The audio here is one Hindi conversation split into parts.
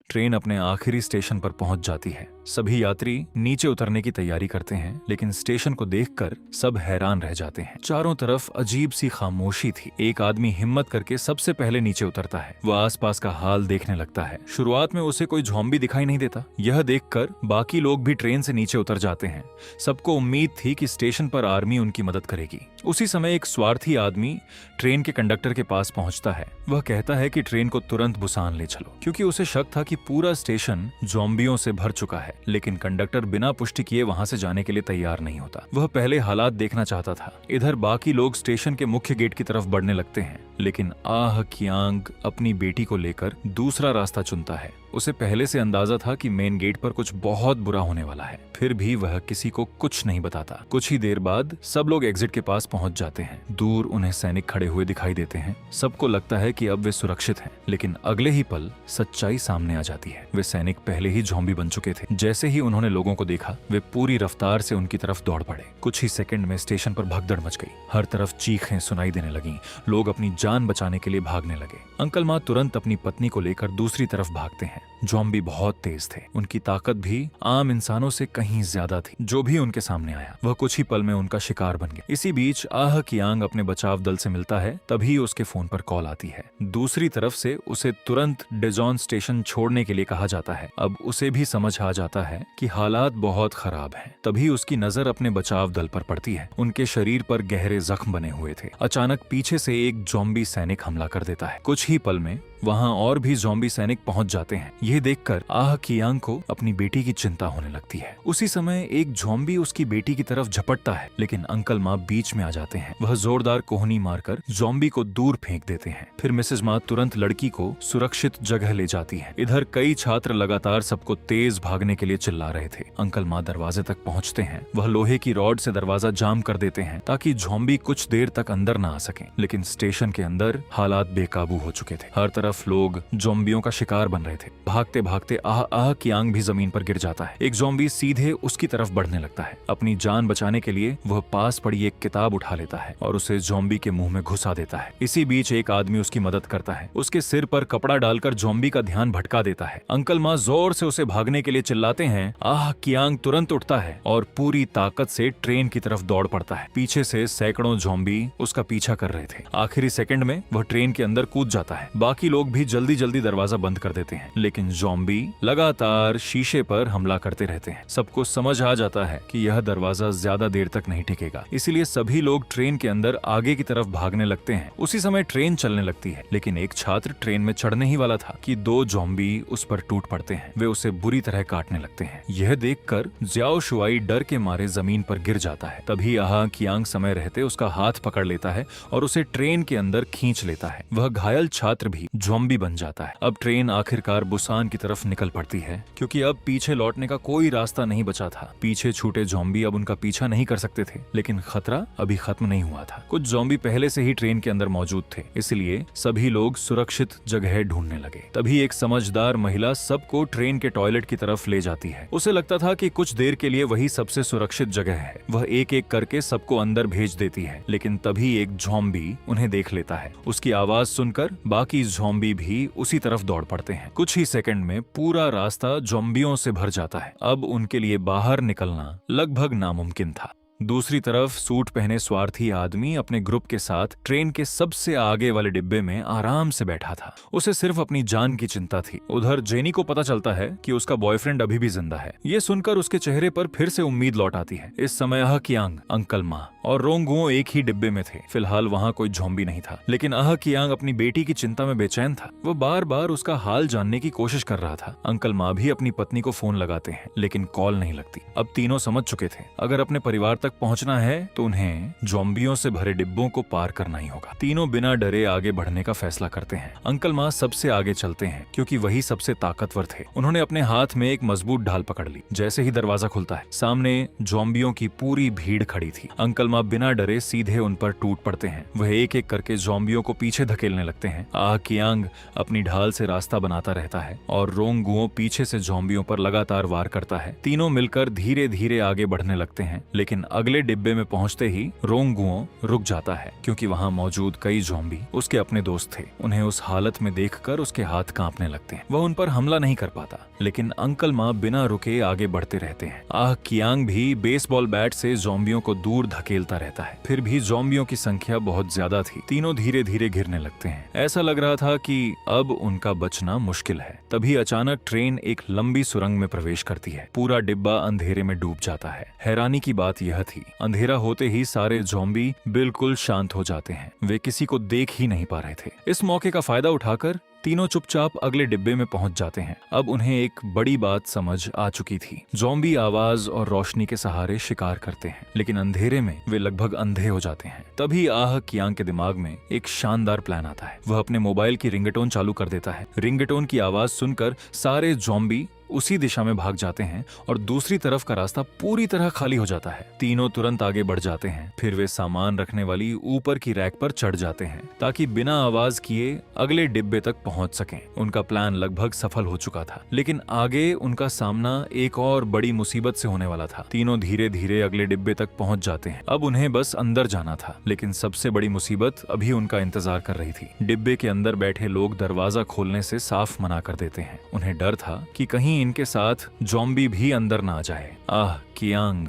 ट्रेन अपने आखिरी स्टेशन पर पहुंच जाती है। सभी यात्री नीचे उतरने की तैयारी करते हैं, लेकिन स्टेशन को देखकर सब हैरान रह जाते हैं। चारों तरफ अजीब सी खामोशी थी। एक आदमी हिम्मत करके सबसे पहले नीचे उतरता है। वह आसपास का हाल देखने लगता है। शुरुआत में उसे कोई ज़ॉम्बी दिखाई नहीं देता। यह देखकर बाकी लोग भी ट्रेन से नीचे उतर जाते हैं। सबको उम्मीद थी कि स्टेशन पर आर्मी उनकी मदद करेगी। उसी समय एक स्वार्थी आदमी ट्रेन के कंडक्टर के पास पहुंचता है। वह कहता है कि ट्रेन को तुरंत बुसान ले चलो, क्योंकि उसे शक था कि पूरा स्टेशन ज़ॉम्बियों से भर चुका है। लेकिन कंडक्टर बिना पुष्टि किए वहां से जाने के लिए तैयार नहीं होता। वह पहले हालात देखना चाहता था। इधर बाकी लोग स्टेशन के मुख्य गेट की तरफ बढ़ने लगते हैं, लेकिन आह कियांग अपनी बेटी को लेकर दूसरा रास्ता चुनता है। उसे पहले से अंदाजा था कि मेन गेट पर कुछ बहुत बुरा होने वाला है, फिर भी वह किसी को कुछ नहीं बताता। कुछ ही देर बाद सब लोग एग्जिट के पास पहुंच जाते हैं। दूर उन्हें सैनिक खड़े हुए दिखाई देते हैं। सबको लगता है कि अब वे सुरक्षित हैं, लेकिन अगले ही पल सच्चाई सामने आ जाती है। वे सैनिक पहले ही ज़ॉम्बी बन चुके थे। जैसे ही उन्होंने लोगों को देखा, वे पूरी रफ्तार से उनकी तरफ दौड़ पड़े। कुछ ही सेकंड में स्टेशन पर भगदड़ मच गई। हर तरफ चीखें सुनाई देने लगीं। लोग अपनी जान बचाने के लिए भागने लगे। अंकल माँ तुरंत अपनी पत्नी को लेकर दूसरी तरफ भागते हैं। ज़ॉम्बी बहुत तेज थे। उनकी ताकत भी आम इंसानों से कहीं ज्यादा थी। जो भी उनके सामने आया, वह कुछ ही पल में उनका शिकार बन गया। इसी बीच आह कियांग अपने बचाव दल से मिलता है। तभी उसके फोन पर कॉल आती है। दूसरी तरफ से उसे तुरंत डेजॉन स्टेशन छोड़ने के लिए कहा जाता है। अब उसे भी समझ आ जाता है कि हालात बहुत खराब हैं। तभी उसकी नजर अपने बचाव दल पर पड़ती है। उनके शरीर पर गहरे जख्म बने हुए थे। अचानक पीछे से एक ज़ॉम्बी सैनिक हमला कर देता है। कुछ ही पल में वहां और भी ज़ॉम्बी सैनिक पहुंच जाते हैं। यह देखकर आह कियांग को अपनी बेटी की चिंता होने लगती है। उसी समय एक ज़ॉम्बी उसकी बेटी की तरफ झपटता है, लेकिन अंकल माँ बीच में आ जाते हैं। वह जोरदार कोहनी मारकर ज़ॉम्बी को दूर फेंक देते हैं। फिर मिसेज माँ तुरंत लड़की को सुरक्षित जगह ले जाती है। इधर कई छात्र लगातार सबको तेज भागने के लिए चिल्ला रहे थे। अंकल माँ दरवाजे तक पहुँचते हैं। वह लोहे की रॉड से दरवाजा जाम कर देते हैं ताकि ज़ॉम्बी कुछ देर तक अंदर न आ सके। लेकिन स्टेशन के अंदर हालात बेकाबू हो चुके थे। हर तरफ लोग ज़ॉम्बियों का शिकार बन रहे थे। भागते भागते आह कियांग भी जमीन पर गिर जाता है। एक ज़ॉम्बी सीधे उसकी तरफ बढ़ने लगता है। अपनी जान बचाने के लिए वह पास पड़ी एक किताब उठा लेता है और उसे ज़ॉम्बी के मुंह में घुसा देता है। इसी बीच एक आदमी उसकी मदद करता है। उसके सिर पर कपड़ा डालकर ज़ॉम्बी का ध्यान भटका देता है। अंकल माँ जोर से उसे भागने के लिए चिल्लाते हैं। आह कियांग तुरंत उठता है और पूरी ताकत से ट्रेन की तरफ दौड़ पड़ता है। पीछे से सैकड़ों ज़ॉम्बी उसका पीछा कर रहे थे। आखिरी सेकंड में वह ट्रेन के अंदर कूद जाता है। बाकी लोग भी जल्दी जल्दी दरवाजा बंद कर देते हैं, लेकिन ज़ॉम्बी लगातार शीशे पर हमला करते रहते हैं। सबको समझ आ जाता है कि यह दरवाजा ज्यादा देर तक नहीं टिकेगा, इसीलिए सभी लोग ट्रेन के अंदर आगे की तरफ भागने लगते हैं। उसी समय ट्रेन चलने लगती है, लेकिन एक छात्र ट्रेन में चढ़ने ही वाला था कि दो ज़ॉम्बी उस पर टूट पड़ते हैं। वे उसे बुरी तरह काटने लगते हैं। यह देखकर ज्याओ शुआई डर के मारे जमीन पर गिर जाता है। तभी आह कियांग समय रहते उसका हाथ पकड़ लेता है और उसे ट्रेन के अंदर खींच लेता है। वह घायल छात्र भी ज़ॉम्बी बन जाता है। अब ट्रेन आखिरकार बुसान की तरफ निकल पड़ती है, क्योंकि अब पीछे लौटने का कोई रास्ता नहीं बचा था। पीछे छूटे ज़ॉम्बी अब उनका पीछा नहीं कर सकते थे, लेकिन खतरा अभी खत्म नहीं हुआ था। कुछ ज़ॉम्बी पहले से ही ट्रेन के अंदर मौजूद थे, इसलिए सभी लोग सुरक्षित जगह ढूंढने लगे। तभी एक समझदार महिला सबको ट्रेन के टॉयलेट की तरफ ले जाती है। उसे लगता था कि कुछ देर के लिए वही सबसे सुरक्षित जगह है। वह एक एक करके सबको अंदर भेज देती है, लेकिन तभी एक ज़ॉम्बी उन्हें देख लेता है। उसकी आवाज सुनकर बाकी ज़ॉम्बी भी उसी तरफ दौड़ पड़ते हैं। कुछ ही सेकंड में पूरा रास्ता ज़ॉम्बियों से भर जाता है। अब उनके लिए बाहर निकलना लगभग नामुमकिन था। दूसरी तरफ सूट पहने स्वार्थी आदमी अपने ग्रुप के साथ ट्रेन के सबसे आगे वाले डिब्बे में आराम से बैठा था। उसे सिर्फ अपनी जान की चिंता थी। उधर जेनी को पता चलता है कि उसका बॉयफ्रेंड अभी भी जिंदा है। ये सुनकर उसके चेहरे पर फिर से उम्मीद लौट आती है। इस समय आह कियांग, अंकल माँ और रोंगुओ एक ही डिब्बे में थे। फिलहाल वहाँ कोई ज़ॉम्बी नहीं था, लेकिन आह कियांग अपनी बेटी की चिंता में बेचैन था। वो बार बार उसका हाल जानने की कोशिश कर रहा था। अंकल माँ भी अपनी पत्नी को फोन लगाते हैं, लेकिन कॉल नहीं लगती। अब तीनों समझ चुके थे, अगर अपने परिवार तक पहुंचना है तो उन्हें ज़ॉम्बियों से भरे डिब्बों को पार करना ही होगा। तीनों बिना डरे आगे बढ़ने का फैसला करते हैं। अंकल माँ सबसे आगे चलते हैं, क्योंकि वही सबसे ताकतवर थे। उन्होंने अपने हाथ में एक मजबूत ढाल पकड़ ली। जैसे ही दरवाजा खुलता है, सामने ज़ॉम्बियों की पूरी भीड़ खड़ी थी। अंकल माँ बिना डरे सीधे उन पर टूट पड़ते हैं। वह एक एक करके ज़ॉम्बियों को पीछे धकेलने लगते हैं। आह कियांग अपनी ढाल से रास्ता बनाता रहता है और रोंगुओ पीछे से ज़ॉम्बियों पर लगातार वार करता है। तीनों मिलकर धीरे धीरे आगे बढ़ने लगते हैं, लेकिन अगले डिब्बे में पहुंचते ही रोंगुओ रुक जाता है, क्योंकि वहां मौजूद कई ज़ॉम्बी उसके अपने दोस्त थे। उन्हें उस हालत में देखकर उसके हाथ कांपने लगते हैं। वह उन पर हमला नहीं कर पाता, लेकिन अंकल मा बिना रुके आगे बढ़ते रहते हैं। आह कियांग भी बेसबॉल बैट से ज़ॉम्बियों को दूर धकेलता रहता है। फिर भी ज़ॉम्बियों की संख्या बहुत ज्यादा थी। तीनों धीरे धीरे घिरने लगते हैं। ऐसा लग रहा था कि अब उनका बचना मुश्किल है। तभी अचानक ट्रेन एक लंबी सुरंग में प्रवेश करती है। पूरा डिब्बा अंधेरे में डूब जाता है। हैरानी की बात यह थी, अंधेरा होते ही सारे ज़ॉम्बी बिल्कुल शांत हो जाते हैं। वे किसी को देख ही नहीं पा रहे थे। इस मौके का फायदा उठाकर तीनों चुपचाप अगले डिब्बे में पहुंच जाते हैं। अब उन्हें एक बड़ी बात समझ आ चुकी थी। ज़ॉम्बी आवाज और रोशनी के सहारे शिकार करते हैं, लेकिन अंधेरे में वे लगभग अंधे हो जाते हैं। तभी आह कियांग के दिमाग में एक शानदार प्लान आता है। वह अपने मोबाइल की रिंगटोन चालू कर देता है। रिंगटोन की आवाज सुनकर सारे ज़ॉम्बी उसी दिशा में भाग जाते हैं और दूसरी तरफ का रास्ता पूरी तरह खाली हो जाता है। तीनों तुरंत आगे बढ़ जाते हैं। फिर वे सामान रखने वाली ऊपर की रैक पर चढ़ जाते हैं ताकि बिना आवाज किए अगले डिब्बे तक पहुंच सकें। उनका प्लान लगभग सफल हो चुका था, लेकिन आगे उनका सामना एक और बड़ी मुसीबत से होने वाला था। तीनों धीरे धीरे अगले डिब्बे तक पहुंच जाते हैं। अब उन्हें बस अंदर जाना था, लेकिन सबसे बड़ी मुसीबत अभी उनका इंतजार कर रही थी। डिब्बे के अंदर बैठे लोग दरवाजा खोलने से साफ मना कर देते हैं। उन्हें डर था कि कहीं इनके साथ ज़ॉम्बी भी अंदर ना आ जाए। आह कियांग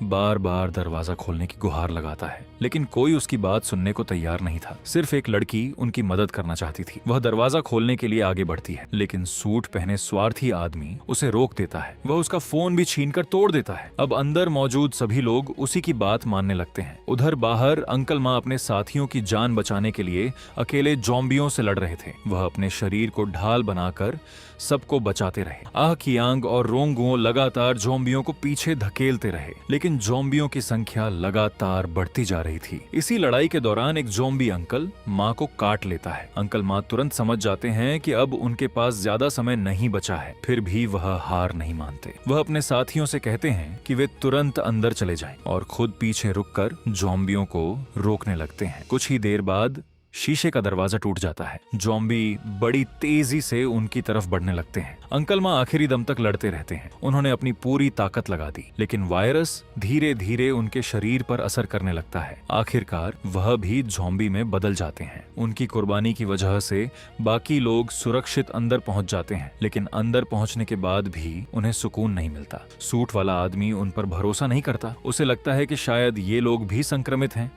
बार बार दरवाजा खोलने की गुहार लगाता है, लेकिन कोई उसकी बात सुनने को तैयार नहीं था। सिर्फ एक लड़की उनकी मदद करना चाहती थी। वह दरवाजा खोलने के लिए आगे बढ़ती है, लेकिन सूट पहने स्वार्थी आदमी उसे रोक देता है। वह उसका फोन भी छीनकर तोड़ देता है। अब अंदर मौजूद सभी लोग उसी की बात मानने लगते हैं। उधर बाहर अंकल माँ अपने साथियों की जान बचाने के लिए अकेले ज़ॉम्बियों से लड़ रहे थे। वह अपने शरीर को ढाल बनाकर सबको बचाते रहे। आह कियांग और रोंगुओ लगातार ज़ॉम्बियों को पीछे धकेलते रहे, लेकिन ज़ॉम्बियों की संख्या लगातार बढ़ती जा रही थी। इसी लड़ाई के दौरान एक ज़ॉम्बी अंकल माँ को काट लेता है। अंकल माँ तुरंत समझ जाते हैं कि अब उनके पास ज्यादा समय नहीं बचा है। फिर भी वह हार नहीं मानते। वह अपने साथियों से कहते हैं कि वे तुरंत अंदर चले जाएं और खुद पीछे रुककर ज़ॉम्बियों को रोकने लगते हैं। कुछ ही देर बाद शीशे का दरवाजा टूट जाता है। ज़ॉम्बी बड़ी तेजी से उनकी तरफ बढ़ने लगते हैं। अंकल माँ आखिरी दम तक लड़ते रहते हैं। उन्होंने अपनी पूरी ताकत लगा दी, लेकिन वायरस धीरे धीरे उनके शरीर पर असर करने लगता है। आखिरकार वह भी ज़ॉम्बी में बदल जाते हैं। उनकी कुर्बानी की वजह से बाकी लोग सुरक्षित अंदर पहुंच जाते हैं, लेकिन अंदर पहुंचने के बाद भी उन्हें सुकून नहीं मिलता। सूट वाला आदमी उन पर भरोसा नहीं करता। उसे लगता है कि शायद ये लोग भी संक्रमित हैं।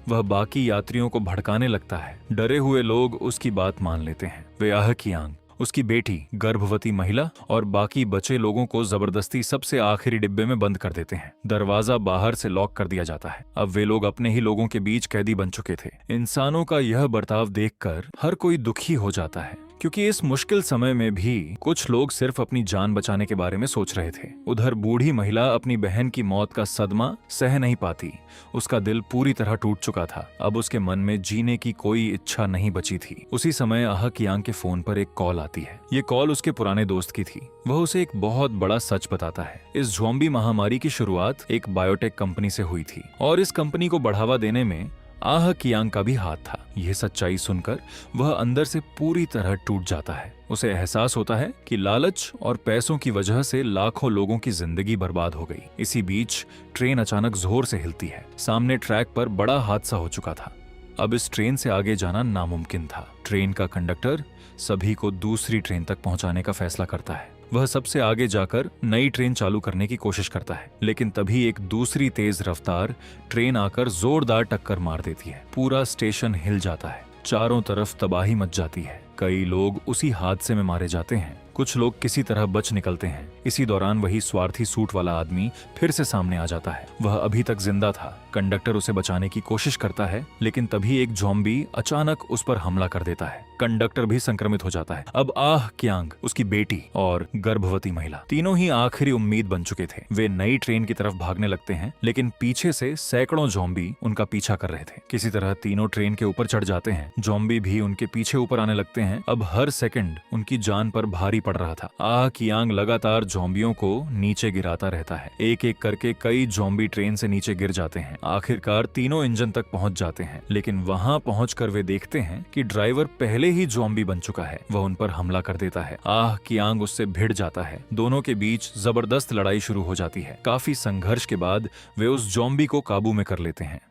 वह बाकी यात्रियों को भड़काने लगता है। डरे हुए लोग उसकी बात मान लेते हैं। वे आह कियांग, उसकी बेटी, गर्भवती महिला और बाकी बचे लोगों को जबरदस्ती सबसे आखिरी डिब्बे में बंद कर देते हैं। दरवाजा बाहर से लॉक कर दिया जाता है। अब वे लोग अपने ही लोगों के बीच कैदी बन चुके थे। इंसानों का यह बर्ताव देखकर हर कोई दुखी हो जाता है, क्योंकि इस मुश्किल समय में भी कुछ लोग सिर्फ अपनी जान बचाने के बारे में सोच रहे थे। उधर बूढ़ी महिला अपनी बहन की मौत का सदमा सह नहीं पाती। उसका दिल पूरी तरह टूट चुका था। अब उसके मन में जीने की कोई इच्छा नहीं बची थी। उसी समय आह कियांग के फोन पर एक कॉल आती है। ये कॉल उसके पुराने दोस्त की थी। वह उसे एक बहुत बड़ा सच बताता है। इस ज़ॉम्बी महामारी की शुरुआत एक बायोटेक कंपनी से हुई थी और इस कंपनी को बढ़ावा देने में आह कियांग का भी हाथ था। यह सच्चाई सुनकर वह अंदर से पूरी तरह टूट जाता है। उसे एहसास होता है कि लालच और पैसों की वजह से लाखों लोगों की जिंदगी बर्बाद हो गई। इसी बीच ट्रेन अचानक जोर से हिलती है। सामने ट्रैक पर बड़ा हादसा हो चुका था। अब इस ट्रेन से आगे जाना नामुमकिन था। ट्रेन का कंडक्टर सभी को दूसरी ट्रेन तक पहुंचाने का फैसला करता है। वह सबसे आगे जाकर नई ट्रेन चालू करने की कोशिश करता है, लेकिन तभी एक दूसरी तेज रफ्तार ट्रेन आकर जोरदार टक्कर मार देती है। पूरा स्टेशन हिल जाता है। चारों तरफ तबाही मच जाती है। कई लोग उसी हादसे में मारे जाते हैं। कुछ लोग किसी तरह बच निकलते हैं। इसी दौरान वही स्वार्थी सूट वाला आदमी फिर से सामने आ जाता है। वह अभी तक जिंदा था। कंडक्टर उसे बचाने की कोशिश करता है, लेकिन तभी एक ज़ॉम्बी अचानक उस पर हमला कर देता है। कंडक्टर भी संक्रमित हो जाता है। अब आह कियांग, उसकी बेटी और गर्भवती महिला तीनों ही आखिरी उम्मीद बन चुके थे। वे नई ट्रेन की तरफ भागने लगते हैं, लेकिन पीछे से सैकड़ों ज़ॉम्बी उनका पीछा कर रहे थे। किसी तरह तीनों ट्रेन के ऊपर चढ़ जाते हैं। ज़ॉम्बी भी उनके पीछे ऊपर आने लगते हैं। अब हर सेकंड उनकी जान पर भारी पड़ रहा था। आह कियांग लगातार ज़ॉम्बियों को नीचे गिराता रहता है। एक एक करके कई ज़ॉम्बी ट्रेन से नीचे गिर जाते हैं। आखिरकार तीनों इंजन तक पहुंच जाते हैं, लेकिन वहां पहुंचकर वे देखते हैं कि ड्राइवर पहले ही ज़ॉम्बी बन चुका है। वह उन पर हमला कर देता है। आह कियांग उससे भिड़ जाता है। दोनों के बीच जबरदस्त लड़ाई शुरू हो जाती है। काफी संघर्ष के बाद वे उस ज़ॉम्बी को काबू में कर लेते हैं,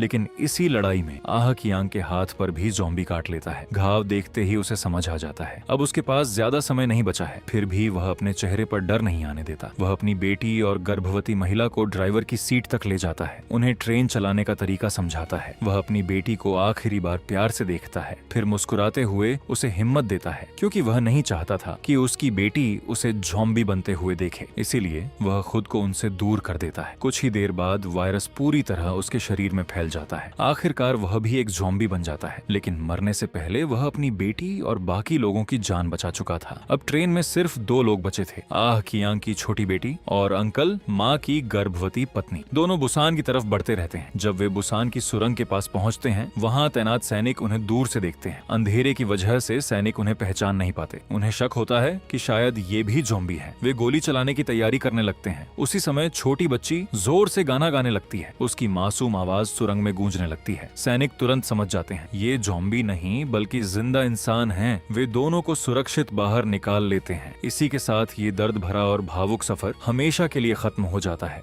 लेकिन इसी लड़ाई में आह कियांग के हाथ पर भी ज़ॉम्बी काट लेता है। घाव देखते ही उसे समझ आ जाता है अब उसके पास ज्यादा समय नहीं बचा है। फिर भी वह अपने चेहरे पर डर नहीं आने देता। वह अपनी बेटी और गर्भवती महिला को ड्राइवर की सीट तक ले जाता है, उन्हें ट्रेन चलाने का तरीका समझाता है। वह अपनी बेटी को आखिरी बार प्यार से देखता है, फिर मुस्कुराते हुए उसे हिम्मत देता है, क्योंकि वह नहीं चाहता था कि उसकी बेटी उसे ज़ॉम्बी बनते हुए देखे। इसीलिए वह खुद को उनसे दूर कर देता है। कुछ ही देर बाद वायरस पूरी तरह उसके शरीर में फैल जाता है। आखिरकार वह भी एक ज़ॉम्बी बन जाता है, लेकिन मरने से पहले वह अपनी बेटी और बाकी लोगों की जान बचा चुका था। अब ट्रेन में सिर्फ 2 लोग बचे थे, आह कियांग की छोटी बेटी और अंकल माँ की गर्भवती पत्नी। दोनों बुसान की तरफ बढ़ते रहते हैं। जब वे बुसान की सुरंग के पास पहुंचते हैं, वहां तैनात सैनिक उन्हें दूर से देखते हैं। अंधेरे की वजह से सैनिक उन्हें पहचान नहीं पाते। उन्हें शक होता है कि शायद ये भी ज़ॉम्बी है। वे गोली चलाने की तैयारी करने लगते हैं। उसी समय छोटी बच्ची जोर से गाना गाने लगती है। उसकी मासूम आवाज सुरंग में गूंजने लगती है। सैनिक तुरंत समझ जाते हैं ये ज़ॉम्बी नहीं बल्कि जिंदा इंसान हैं। वे दोनों को सुरक्षित बाहर निकाल लेते हैं। इसी के साथ ये दर्द भरा और भावुक सफर हमेशा के लिए खत्म हो जाता है।